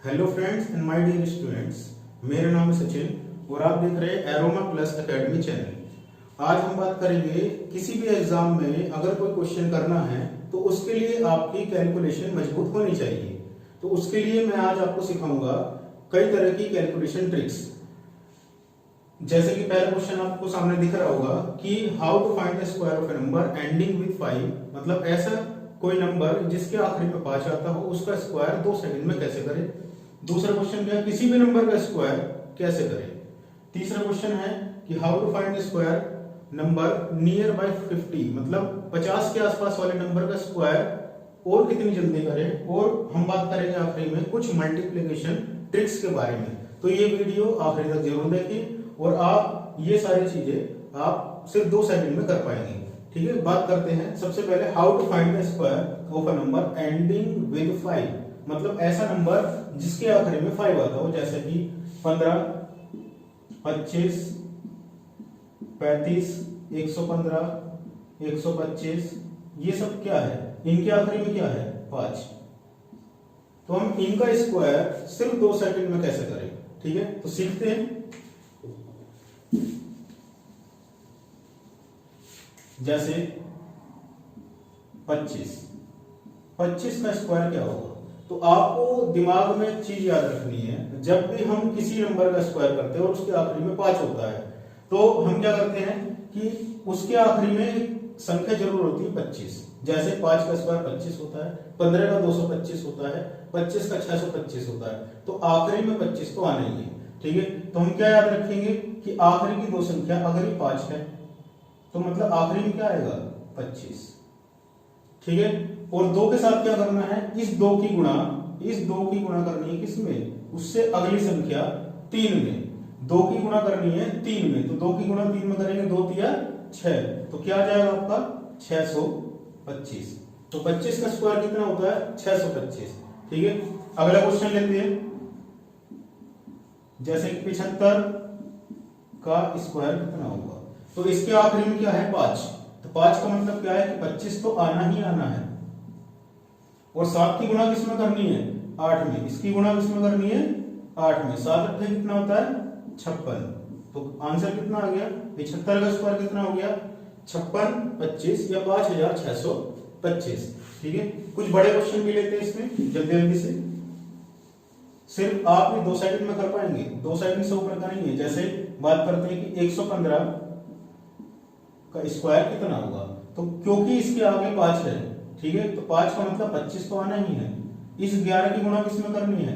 Hello friends and my dear students, मेरा नाम है सचिन और आप देख रहे हैं एरोमा प्लस एकेडमी चैनल। आज हम बात करेंगे किसी भी एग्जाम में अगर कोई क्वेश्चन करना है तो उसके लिए आपकी कैलकुलेशन मजबूत होनी चाहिए। तो उसके लिए मैं आज आपको सिखाऊंगा कई तरह की कैलकुलेशन ट्रिक्स। जैसे कि पहला क्वेश्चन आपको सामने दिख रहा होगा कि how to find the square of a number ending with 5, मतलब ऐसा कोई नंबर जिसके आखिरी में 5 आता हो उसका स्क्वायर 2 सेकंड में कैसे करें। दूसरा क्वेश्चन क्या है, किसी भी नंबर का स्क्वायर कैसे करें। तीसरा क्वेश्चन है कि how to find square number near by 50, मतलब 50 के आसपास वाले नंबर का स्क्वायर और कितनी जल्दी करें। और हम बात करेंगे आखिरी में कुछ मल्टीप्लिकेशन ट्रिक्स के बारे में। तो ये वीडियो आखिरी तक जरूर देखें और आप ये सारी चीजें आप सिर्फ 2 सेकंड में कर पाएंगे। ठीक है, बात करते हैं सबसे पहले how to find the square of a number ending with 5, मतलब ऐसा नंबर जिसके आखिरी में 5 आता हो, जैसे कि 15, 25, 35, 115, 125, ये सब क्या है, इनके आखिरी में क्या है 5। तो हम इनका स्क्वायर सिर्फ 2 सेकंड में कैसे करें। ठीक है, तो सीखते हैं। जैसे 25 का स्क्वायर क्या होगा, तो आपको दिमाग में एक चीज याद रखनी है, जब भी हम किसी नंबर का स्क्वायर करते हैं और उसके आखिरी में 5 होता है तो हम क्या करते हैं कि उसके आखिरी में संख्या जरूर होती है 25। जैसे 5 का स्क्वायर 25 होता है, 15 का 225 होता है, 25 का 625 होता है, तो आखिरी में 25 तो आना ही है। ठीक है, तो हम क्या याद रखेंगे कि आखिरी की 2 संख्या अगर ये 5 है तो मतलब आखिरी में क्या आएगा 25। ठीक है, और 2 के साथ क्या करना है, इस 2 की गुणा करनी है किसमें, उससे अगली संख्या 3 में। 2 की गुणा करनी है 3 में, तो 2 की गुणा 3 में करेंगे, 2 तिया 6, तो क्या आ जाएगा आपका 625। तो 25 का स्क्वायर कितना होता है 625। ठीक है, अगला क्वेश्चन लेते हैं। जैसे 75 का स्क्वायर कितना होगा, तो इसके आखिरी में क्या है 5, तो 5 का मतलब क्या है कि 25 तो आना ही आना है। और 7 की गुणा किसमें करनी है 8 में, इसकी गुणा किसमें करनी है 8 में। 7 अट्ठे कितना होता है 56, तो आंसर कितना आ गया 75 का स्क्वायर कितना हो गया 56, 25 या 5625। ठीक है, कुछ बड़े क्वेश्चन भी लेते हैं इसमें जल्दी जल्दी से, सिर्फ आप भी 2 सेकंड में कर पाएंगे, 2 सेकंड से ऊपर का नहीं है। जैसे बात करते हैं कि 115 का स्क्वायर कितना होगा, तो क्योंकि इसके आगे 5 है, ठीक है, तो 5 का मतलब 25 तो आना ही है। इस 11 की गुणा किसमें करनी है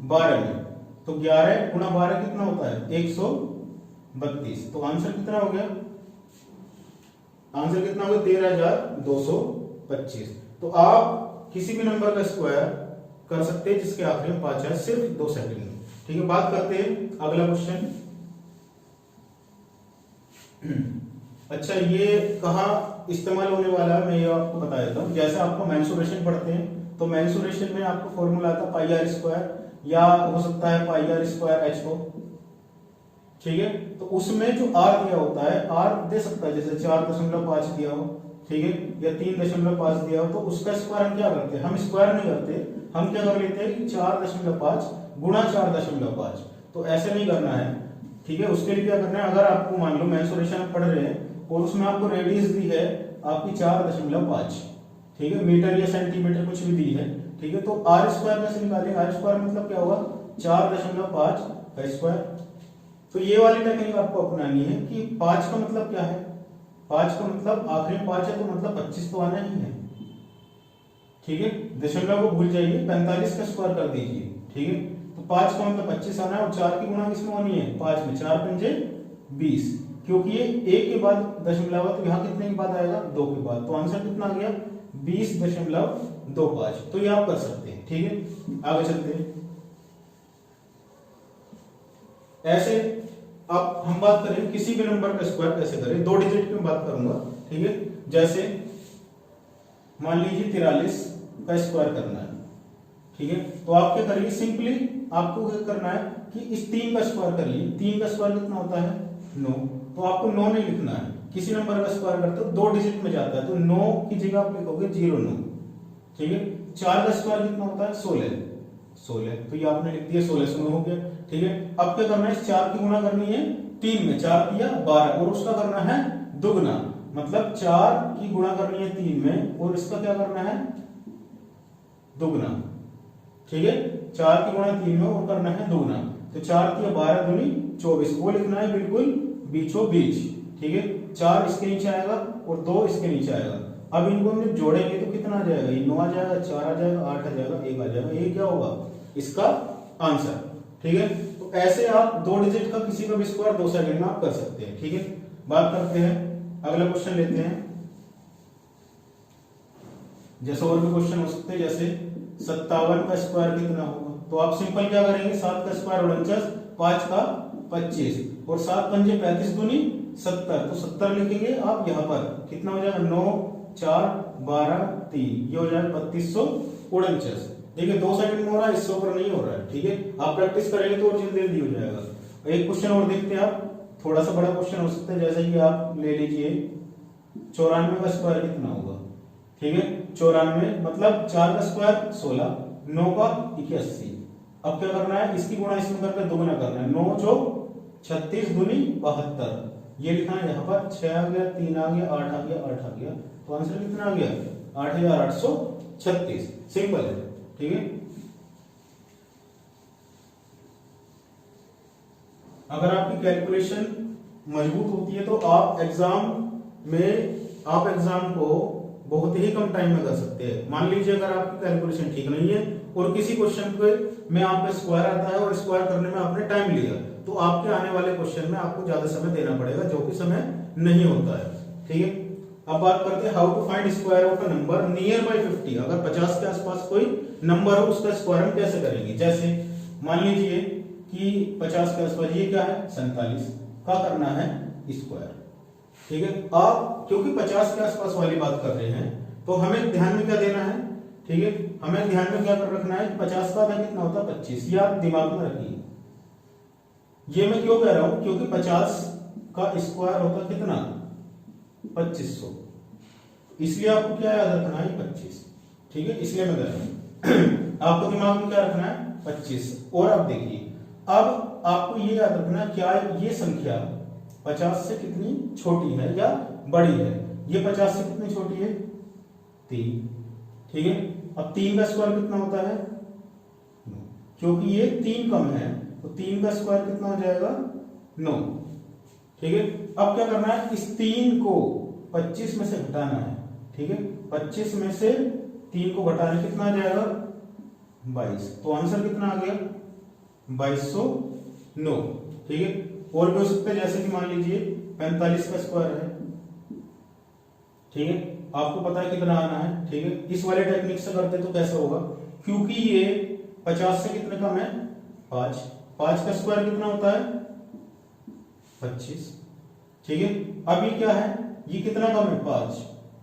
12 में, तो 11 गुणा 12 कितना होता है 132, तो आंसर कितना हो गया, आंसर कितना हो गया 13225। तो आप किसी भी नंबर का स्क्वायर कर सकते हैं जिसके आखिरी में 5 है, सिर्फ 2 सेकंड में। ठीक है, बात करते हैं अगला क्वेश्चन। अच्छा, ये कहाँ इस्तेमाल होने वाला है मैं ये आपको बता देता हूँ। जैसे आपको मेंसुरेशन पढ़ते हैं तो मेंसुरेशन में आपको फॉर्मूला आता है पाई आर स्क्वायर, या हो सकता है पाई आर स्क्वायर एच हो। ठीक है, तो उसमें जो आर दिया होता है, आर दे सकता है जैसे 4.5 दिया हो, ठीक है, या 3.5 दिया हो, तो उसका स्क्वायर हम क्या करते हैं, हम स्क्वायर नहीं करते, हम क्या कर लेते हैं 4.5 गुणा 4.5, तो ऐसे नहीं करना है। ठीक है, उसके लिए क्या करना है, अगर आपको मान लो मेंसुरेशन पढ़ रहे हैं और उसमें आपको रेडियस दी है आपकी 4.5, ठीक है, मीटर या सेंटीमीटर कुछ भी दी है, ठीक है, तो आर स्क्वायर कैसे निकालेंगे, आर स्क्वायर मतलब क्या होगा 4.5 का स्क्वायर। तो ये वाली टेक्निक आपको अपनानी है कि 5 का मतलब क्या है, 5 का मतलब आखिरी में 5 है तो मतलब 25 तो आना ही है। ठीक है, दशमलव को भूल जाइए, 45 का स्क्वायर कर दीजिए। ठीक है, तो 5 का मतलब 25 आना है, और 4 की गुणा किसमें होनी है 5 में, 4 पंजे 20, क्योंकि ये 1 के बाद दशमलव है तो यहाँ कितने के बाद आएगा 2 के बाद, तो आंसर कितना आ गया 20.25। तो ये आप कर सकते हैं। ठीक है, आगे चलते हैं। ऐसे अब हम बात करें किसी भी नंबर का स्क्वायर कैसे करें, 2 डिजिट की मैं बात करूंगा। ठीक है, जैसे मान लीजिए 43 का स्क्वायर करना है। ठीक है, तो आप क्या करेंगे, सिंपली आपको क्या करना है कि इस 3 का स्क्वायर कर लीजिए। 3 का स्क्वायर कितना होता है 9, तो आपको 9 नहीं लिखना है, किसी नंबर का स्क्वायर करते हो 2 डिजिट में जाता है, तो 9 की जगह आप लिखोगे 09। ठीक है, 4 का स्क्वायर कितना होता है 16, 16, तो ये आपने लिख दिया 16 से 9 हो गया। ठीक है, अब क्या करना है, इस 4 की गुणा करनी है 3 में, 4 किया 12 और उसका करना है दुगना, मतलब 4 की गुणा करनी है 3 में और इसका क्या करना है दुगना। ठीक है, 4 की गुणा 3 में और करना है दुगना, तो 4 किया 12 दूनी 24, वो लिखना है बिल्कुल बीचों बीच। ठीक है, 4 इसके नीचे आएगा और 2 इसके नीचे आएगा। अब इनको हम जब जोड़ेंगे तो कितना आ जाएगा, ये 9 आ जाएगा, 4 आ जाएगा, 8 आ जाएगा, 1 आ जाएगा, ये क्या होगा इसका आंसर। ठीक है, तो ऐसे आप 2 डिजिट का किसी का भी स्क्वायर 2 सेकंड में आप कर सकते हैं। ठीक है, बात करते हैं, अगला क्वेश्चन लेते हैं। जैसे और भी क्वेश्चन हो सकते हैं, जैसे 57 का स्क्वायर कितना होगा, तो आप सिंपल क्या करेंगे, 7 का स्क्वायर 49, 5 का 25 और 7 पंजे 35 दूनी 70, तो 70 लिखेंगे आप यहाँ पर, कितना हो जाएगा 9 4 12 3, ये हो जाएगा 3249। देखिए 2 सेकंड में हो रहा है, इससे ऊपर नहीं हो रहा है। ठीक है, आप प्रैक्टिस करेंगे तो और जल्दी हो जाएगा। एक क्वेश्चन और देखते हैं आप, थोड़ा सा बड़ा क्वेश्चन हो सकता है, जैसे कि आप ले लीजिए 94 का स्क्वायर कितना होगा। ठीक है, 94 मतलब 4 का स्क्वायर 16, 9 का 81। अब क्या करना है, इसकी गुणा इसमें करके दुगुना करना है, 9 चौक 36 दूनी 72, ये लिखना है यहाँ पर, 6 आ गया, 3 आ गया, 8 आ गया, 8 आ गया, तो आंसर कितना आ गया 8836। सिंपल है। ठीक है, अगर आपकी कैलकुलेशन मजबूत होती है तो आप एग्जाम को बहुत ही कम टाइम में कर सकते हैं। मान लीजिए अगर आपकी कैलकुलेशन ठीक नहीं है और किसी क्वेश्चन पे में आपका स्क्वायर आता है और स्क्वायर करने में आपने टाइम लिया, तो आपके आने वाले क्वेश्चन में आपको ज्यादा समय देना पड़ेगा, जो कि समय नहीं होता है। ठीक है, अब बात करते हैं how to find square of a number near by 50। अगर 50 के आसपास कोई नंबर हो, उसका स्क्वायर हम कैसे करेंगे। जैसे मान लीजिए कि 50 के आसपास ये क्या है 47 का करना है स्क्वायर। ठीक है, आप क्योंकि 50 के आसपास वाली बात कर रहे हैं तो हमें ध्यान में क्या देना है। ठीक है, हमें ध्यान में क्या कर रखना है, 50 का आधा कितना होता है 25, ये आप दिमाग में रखिए। ये मैं क्यों कह रहा हूं, क्योंकि 50 का स्क्वायर होता है कितना 2500, इसलिए आपको क्या याद रखना है 25। ठीक है, इसलिए मैं कह रहा हूं आपको दिमाग में क्या रखना है 25। और अब देखिए, अब आपको ये याद रखना है क्या ये संख्या 50 से कितनी छोटी है या बड़ी है। ये 50 से कितनी छोटी है 3। ठीक है, अब 3 का स्क्वायर कितना होता है, क्योंकि ये 3 कम है तो 3 का स्क्वायर कितना हो जाएगा 9। ठीक है, अब क्या करना है, इस 3 को 25 में से घटाना है। ठीक है, 25 में से 3 को घटाने कितना आ जाएगा 22, तो आंसर कितना आ गया 2209। ठीक है, और भी हो सकता है, जैसे कि मान लीजिए 45 का स्क्वायर है। ठीक है, आपको पता है कितना आना है। ठीक है, इस वाले टेक्निक से करते तो कैसा होगा, क्योंकि ये 50 से कितने कम है 5, 5 का स्क्वायर कितना होता है 25। ठीक है, अब ये क्या है, ये कितना कम है 5।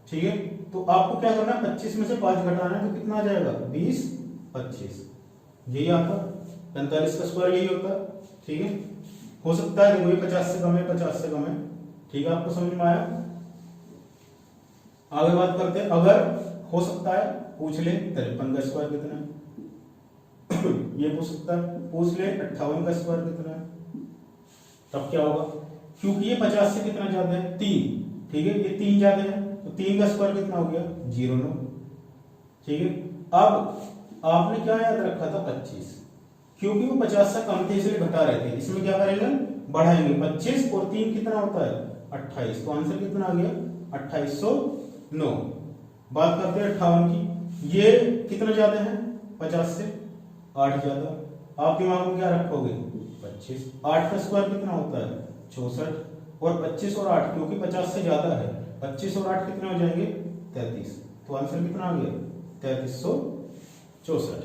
ठीक है, तो आपको क्या करना है 25 में से 5 घटाना है, तो कितना आ जाएगा 20 25, यही आता 45 का स्क्वायर यही होता है। ठीक है, हो सकता है देखो 50 से कम है 50 से कम है। ठीक है, आपको समझ में आया। आगे बात करते हैं, अगर हो सकता है पूछ ले 53 का स्क्वायर कितना है ये पूछ सकता है, पूछ ले 58 का स्क्वायर कितना है, तब क्या होगा, क्योंकि ये 50 से कितना ज्यादा है 3। ठीक है, ये 3 ज्यादा है तो 3 का स्क्वायर कितना हो गया 09। ठीक है, अब आपने क्या याद रखा था 25, क्योंकि वो 50 से कम थे इसलिए घटा रहे थे, इसमें क्या करेंगे बढ़ाएंगे 25 और 3 कितना होता है 28, तो आंसर कितना आ गया 2809। बात करते हैं 58 की, ये कितना ज्यादा है 50 से 8 ज्यादा, आप दिमाग में क्या रखोगे 25, 8 का स्क्वायर कितना होता है 64 और 25 और 8 क्योंकि 50 से ज्यादा है, 25 और 8 कितने हो जाएंगे 33, तो आंसर कितना आ गया 3364।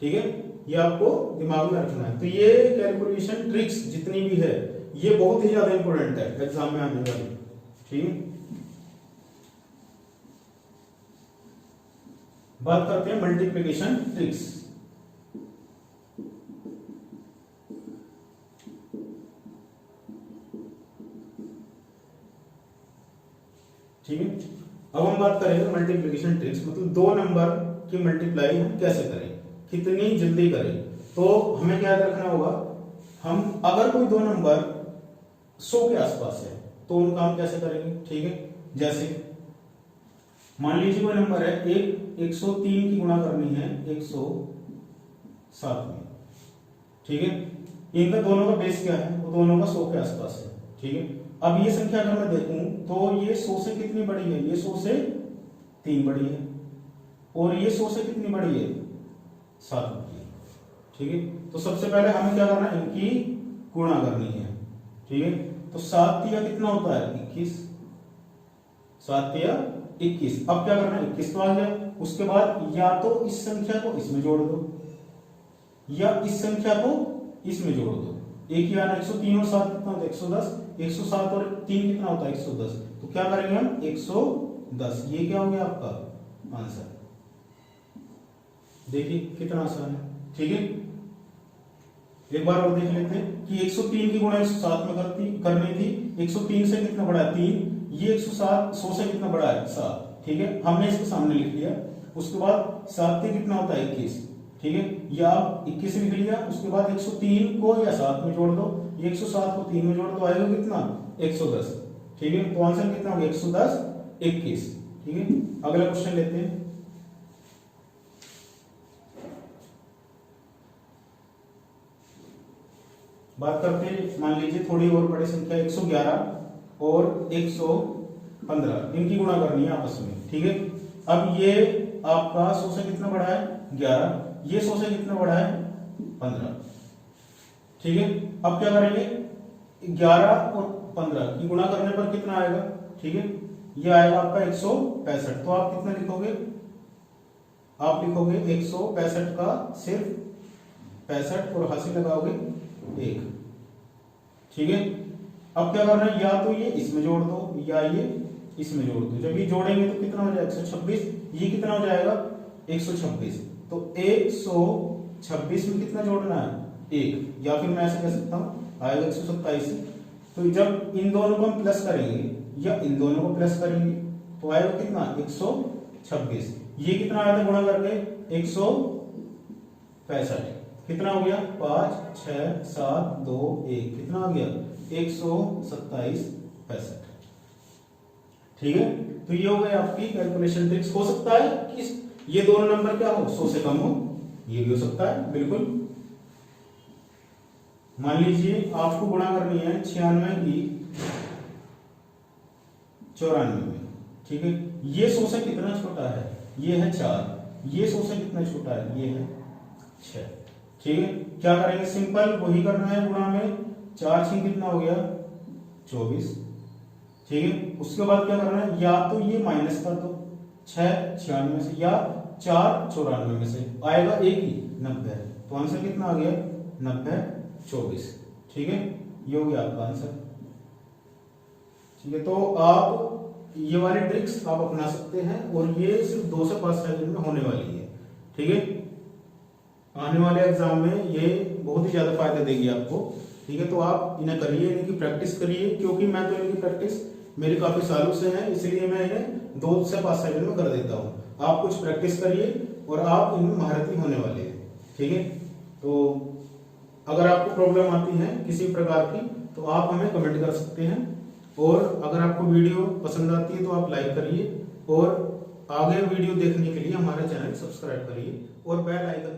ठीक है, ये आपको दिमाग में रखना है। तो ये कैलकुलेशन ट्रिक्स जितनी भी है ये बहुत ही ज्यादा इंपॉर्टेंट है एग्जाम में आने वाली। ठीक है, बात करते हैं मल्टीप्लिकेशन ट्रिक्स। ठीक है, अब हम बात करेंगे मल्टीप्लिकेशन ट्रिक्स, मतलब 2 नंबर की मल्टीप्लाई हम कैसे करें, कितनी जल्दी करें। तो हमें क्या याद रखना होगा, हम अगर कोई दो नंबर 100 के आसपास है तो उनका हम कैसे करेंगे, ठीक है। जैसे मान लीजिए कोई नंबर है 103 की गुणा करनी है 107 में, ठीक है। इनका दोनों का बेस क्या है, वो दोनों का 100 के आसपास है, ठीक है। अब ये संख्या अगर मैं देखूं तो ये 100 से कितनी बड़ी है, ये 100 से 3 बड़ी है, और ये 100 से कितनी बड़ी है, 7 बड़ी है, ठीक है। तो सबसे पहले हमें क्या करना है, इनकी गुणा करनी है, ठीक है। तो 7 तिया कितना होता है 21, 7 तिया 21। अब क्या करना है, 21 तो आ गया। उसके बाद या तो इस संख्या को इसमें जोड़ दो या इस संख्या को इसमें जोड़ दो। एक ही आना 103 और 7 कितना होता है 110, 107 और 3 कितना होता है 110। तो क्या करेंगे हम 110, ये क्या हो गया आपका आंसर। देखिए कितना आसान है, ठीक है। एक बार और देख लेते हैं कि 103 की गुणा 107 में करनी थी। 103 से कितना बड़ा है 3, ये 107 100 से कितना बड़ा है 7, ठीक है। हमने इसको सामने लिख लिया। उसके बाद 7 से कितना होता है 21, ठीक है। या आप 21 लिख लिया। उसके बाद 103 को या 7 में जोड़ दो, ये 107 को 3 में जोड़ दो, आएगा कितना 110, ठीक है। तो आंसर कितना हो गया 110 21, ठीक है। अगला क्वेश्चन लेते हैं। बात करते हैं, मान लीजिए थोड़ी और बड़ी संख्या 111 और 115, इनकी गुणा करनी है आपस में, ठीक है। अब ये आपका 100 से कितना बड़ा है 11, ये 100 से कितना बड़ा है 15, ठीक है। अब क्या करेंगे 11 और 15 की गुणा करने पर कितना आएगा, ठीक है। ये आएगा आपका 165। तो आप कितना लिखोगे, आप लिखोगे 165 का सिर्फ 65 और हासिल लगाओगे 1, ठीक है। अब क्या करना है, या तो ये इसमें जोड़ दो या ये इसमें जोड़ दो। जब ये जोड़ेंगे तो कितना हो जाएगा 126, ये कितना हो जाएगा 126। तो 126 में कितना जोड़ना है 1, या फिर मैं ऐसे कह सकता हूं आएगा 127। तो जब इन दोनों को हम प्लस करेंगे या इन दोनों को प्लस करेंगे तो आएगा कितना 126। ये कितना आया था गुणा करके 165, कितना हो गया 5 6 7 2 1, कितना हो गया 127 65, ठीक है। तो ये हो गई आपकी कैलकुलेशन ट्रिक्स। हो सकता है कि ये दोनों नंबर क्या हो 100 से कम हो, ये भी हो सकता है बिल्कुल। मान लीजिए आपको गुणा करनी है 96 की 94 में, ठीक है। ये 100 से कितना छोटा है, ये है 4, ये 100 से कितना छोटा है, ये है 6, ठीक है। क्या करेंगे, सिंपल वही करना है गुणा में। 4 6 कितना हो गया 24, ठीक है। उसके बाद क्या करना है, या तो ये माइनस कर दो 6 96 में से, या 4 94 में से, आएगा एक ही 90। तो आंसर कितना आ गया 90 24, ठीक है। ये हो गया आपका आंसर, ठीक है। तो आप ये वाली ट्रिक्स आप अपना सकते हैं और ये सिर्फ 2 से 5 सेकंड में होने वाली है, ठीक है। आने वाले एग्जाम में ये बहुत ही ज्यादा फायदा देगी आपको, ठीक है। तो आप इन्हें करिए, इनकी प्रैक्टिस करिए, क्योंकि मैं तो इनकी प्रैक्टिस मेरी काफी सालों से है, इसलिए मैं इन्हें 2 से 5 सेकंड में कर देता हूं। आप कुछ प्रैक्टिस करिए और आप इनमें महारथी होने वाले हैं, ठीक है। तो अगर आपको प्रॉब्लम आती है किसी प्रकार की तो आप हमें कमेंट कर सकते हैं, और अगर आपको वीडियो पसंद आती है तो आप लाइक करिए, और आगे वीडियो देखने के लिए हमारा चैनल सब्सक्राइब करिए और बेल आइकन